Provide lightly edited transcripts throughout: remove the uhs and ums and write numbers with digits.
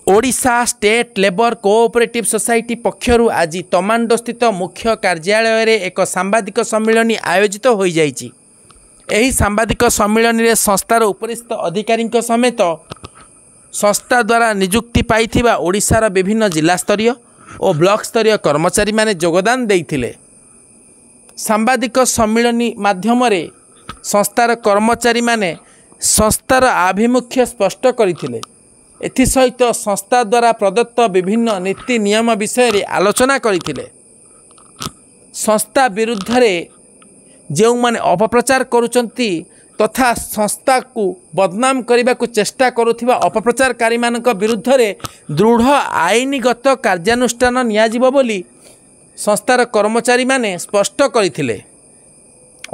Odisha state labour cooperative society पक्षरु आज तमांडो स्थित मुख्य कार्यालय रे एक सांबादिक सम्मेलन आयोजित हो जाइछि। एही सांबादिक सम्मेलन रे संस्थार उपरिस्थ अधिकारी समेत संस्था द्वारा नियुक्ति पाइथिबा ओडिशार विभिन्न जिला स्तरीय और ब्लॉक स्तरीय कर्मचारी माने योगदान देइथिले। सांबादिक सम्मेलन माध्यम रे संस्थार कर्मचारी माने संस्थार आभिमुख्य स्पष्ट करथिले। एथिसहित संस्था द्वारा प्रदत्त विभिन्न नीति नियम विषय रे आलोचना करथिले। संस्था विरुद्ध रे जो माने अपप्रचार करुचंती तथा संस्था को बदनाम करने को चेष्टा करुथिबा अपप्रचारकारी मानक विरुद्ध रे दृढ़ आईनगत कार्यानुष्ठान नियाजिबो बोली संस्थार कर्मचारी माने स्पष्ट करथिले।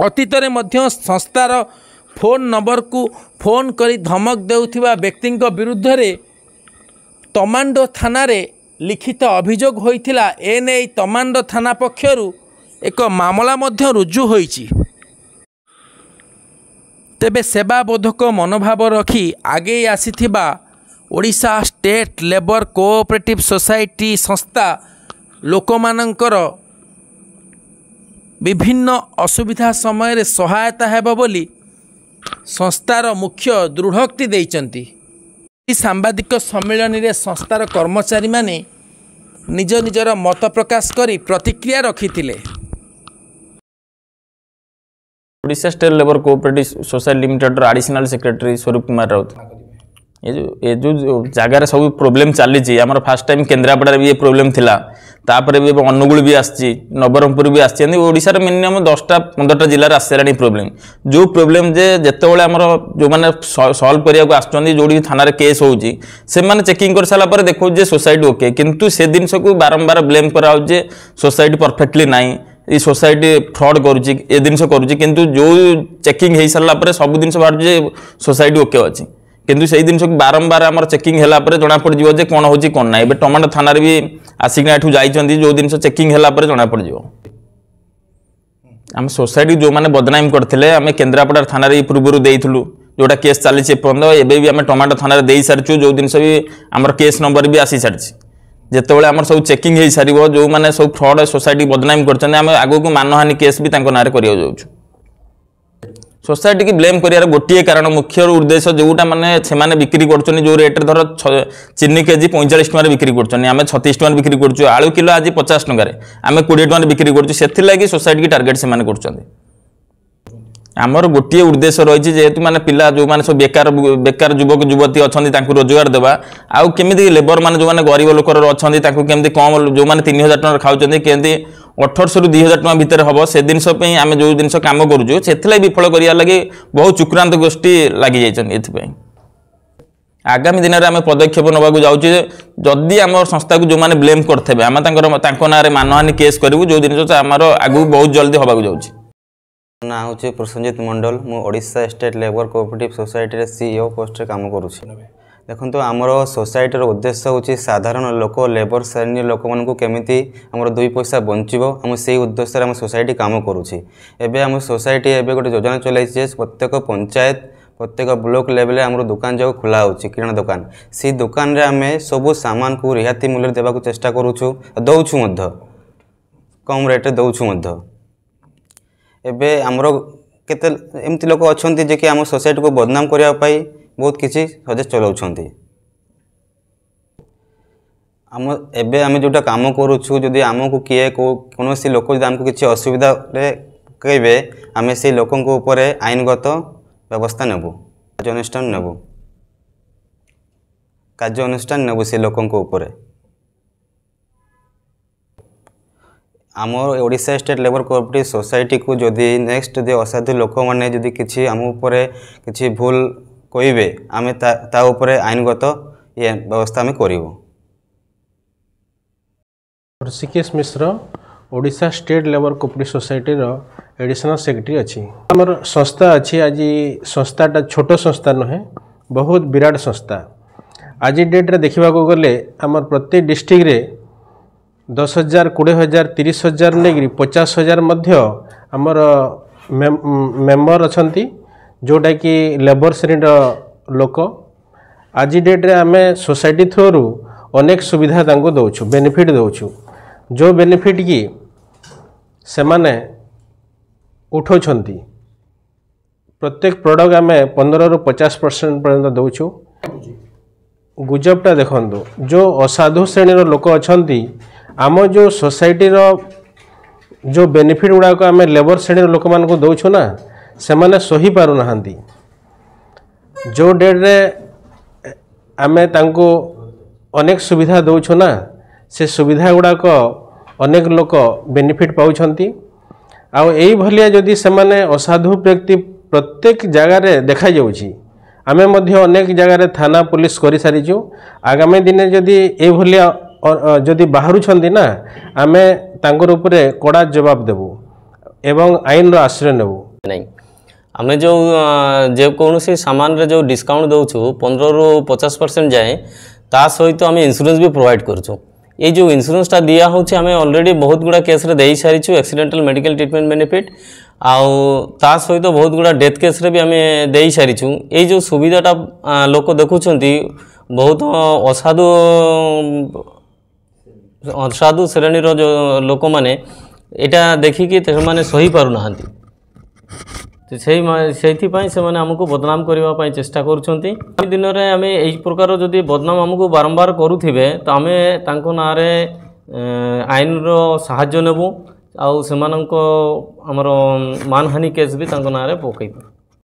अतीत रे मध्य संस्थार फोन नंबर को फोन करी धमक देउथिबा व्यक्ति विरुद्ध रे तमांडो थाना रे लिखित अभियोग होइथिला। एने तमांडो थाना पक्षरु एक मामला मध्य रुजु होइछि। तेबे सेवाबोधक मनोभाव रखी आगे आसीथिबा Odisha state labour cooperative society संस्था लोकमानंकर विभिन्न असुविधा समय रे सहायता हेबो बोली संस्थार मुख्य दृढ़ोक्ति देइचंती। सांबादिक सम्मेलन रे संस्थार कर्मचारी माने निज निजर मत प्रकाश करी प्रतिक्रिया रखिथिले। Odisha state labour cooperative society limited additional secretary Swarup Kumar Raut ये जो जगार सब प्रोब्लेम चली आम फास्ट टाइम केन्द्रापड़ा भी ये प्रोब्लेम थिला। तापर भी अनुगुल भी आसी नवरंगपुर भी आसी ओडिशार मिनिमम 10-15 जिले आसला प्रोब्लेम जो प्रोब्लेम जे जितेबाला आमर जो मैंने सल्व करने आसुँच जो थाना केस होची से माने चेकिंग कर सारा पर देखो जे सोसाइटी ओके किंतु से जिनस को बारंबार ब्लेम कराऊे सोसाइटी परफेक्टली नाई ये सोसाइटी फ्रॉड करुच्ची ए जिनस करुच्ची किंतु जो चेकिंग हो सारा पर सब जिन बाहर सोसाइटी ओके अच्छी किंतु से जिन को बारंबार आम चेकिंग है जना पड़ जे कौन हो कौन ना ए टमाटो थाना भी आसिक जाइए जो जिन चेकिंग है जना पड़ आम सोसाइटी जो मैंने बदनाम करते आम केन्द्रापड़ा थाना पूर्व देलु जोटा केस चली पर्यटन एवं भी आम टमाटो थाना दे सारी जो जिन भी आम केस नंबर भी आसी सारी जितेबाला आम सब चेकिंग हो सार जो मैंने सब फ्रॉड सोसाइटी बदनाम कर आग को मानहानि केस भी ना कर सोसाइटी की ब्लेम करार गोटे कारण मुख्य उद्देश्य जोटा माने से बिक्री कर जो रेट धर चीनी केजी 45 टकर बिक्री कर आम 36 टकर बिक्री कर आलू किलो आज 50 टकर आम 20 टकर बिक्री कर सोसाइटी की टार्गेट से आमर गोटे उद्देश्य रही जेहेतु माने पिला जो माने सब बेकार बेकार युवक युवती अच्छा रोजगार देवा आउ केमी लेबर माने जो माने गरीब लोकर अच्छा केमी कम जो मैंने 3000 टकर खाऊँ केमी 1800 ରୁ 2000 टका भितर हम से जिनस आम जो जिन कम करुँ से विफल करा लगे बहुत चुक्रांत गोष्ठी लगी जाइए। आगामी दिन में आम पदक्षेप नवाक जाऊे जदि आम संस्था को जो मैंने ब्लेम करते आम ना मानहानि केस करूँ जो जिन आमर आगू बहुत जल्दी हवा जाऊँ। ना हूँ प्रसन्नजित मंडल मु Odisha state labour cooperative society CEO post काम करुँच। देखो आमर सोसाइटर उद्देश्य हूँ साधारण लोक लेबर श्रेणी लोक मानू केमी आमर 2 पैसा बंचो आम से उद्देश्य आम सोसाइटी काम करुँच। एवं आम सोसाइटी एवं गोटे योजना चलाई प्रत्येक पंचायत प्रत्येक ब्लॉक लेवल आम दुकान जो खोला हो किराणा दुकान से दुकान रे आम सब सामान को रिहाती मूल्य देवा चेष्टा करुँ दौचु कम रेट दौचु एवं आमर केते एमती लोक अच्छा जे कि आम सोसाइटी को बदनाम करने बहुत किसी सजेस्ट चलाउछंती। आम एबे आम जोटा काम करुछु जदि आमको किए कौन सी लोक जब आमको किसी असुविधा कहे आम से लोकों ऊपर आईनगत व्यवस्था नेबु कार्य अनुष्ठान नेबु से लोकों ऊपर। आम Odisha state labour cooperative society को जदि नेक्स्ट जो असाधु लोक मैंने जदि किसी आम उपर किसी भूल कहे आम ता उपरे आईनगत ये व्यवस्था आम करूँ। Rishikesh Mishra Odisha state labour cooperative society additional secretary अच्छी आमर संस्था अच्छी। आज संस्थाटा छोट संस्था नुहे बहुत विराट संस्था। आज डेट्रे देखा गले आमर प्रत्येक डिस्ट्रिक्ट रे 10,000 20,000 30,000 नहीं 50,000 मध्य आमर मेंबर अच्छा जोटा कि लेबर श्रेणी लोक आज डेट्रे आम सोसाइटी थ्रू अनेक सुविधा तांको दौचु बेनिफिट दौचु जो बेनिफिट की से माने उठाउछंती प्रत्येक प्रोडक्ट आम 15 ରୁ 50% पर्यंत दौचु। गुजबटा देखंतु जो असाधु श्रेणी लोक अच्छा आम जो सोसाइटी जो बेनिफिट गुड़ाक आम लेबर श्रेणी लोक मान दौचु ना से माने सही पारु नाहांती। जो डेट्रे आम तांको अनेक सुविधा दौचु ना से सुविधा गुड़ाक अनेक लोक बेनिफिट पाउछंती। आउ एई भलिया जदि से माने असाधु व्यक्ति प्रत्येक जगार देखा जाउछि आमे मध्य अनेक जगार थाना पुलिस करि सारिछु। आगामी दिन जदि ए भलिया जदि बाहरुछंती ना आमे तांकर उपरे कड़ा जवाब देबु एवं आईन रो आश्रय नेबु। नहीं आमे जो कौन से सामान रे जो डिस्काउंट दौचु 15 ରୁ 50% जाए ता सहित आम इन्शुरेंस भी प्रोवाइड करछु। ये जो इन्शुरेंसटा दिया होछि आमे ऑलरेडी बहुत गुड़ा केस रे देई सारिछु एक्सीडेंटल मेडिकल ट्रीटमेंट बेनिफिट आउ ता सहित बहुत गुड़ा डेथ केस रे भी आमे देई सारिछु। ये जो सुविधाटा लोक देखुछंती बहुत असाधु श्रेणी रो जो लोक माने एटा देखिकी से सही पारु नाहांती से आमको बदनाम करने चेष्टा करुँच दिन में आम यही प्रकार जदि बदनाम आमको बारंबार करुवे तो आम ना आईन रो साहाय्य नेबू आउ से आमर मानहानि केस भी ना पकईबू।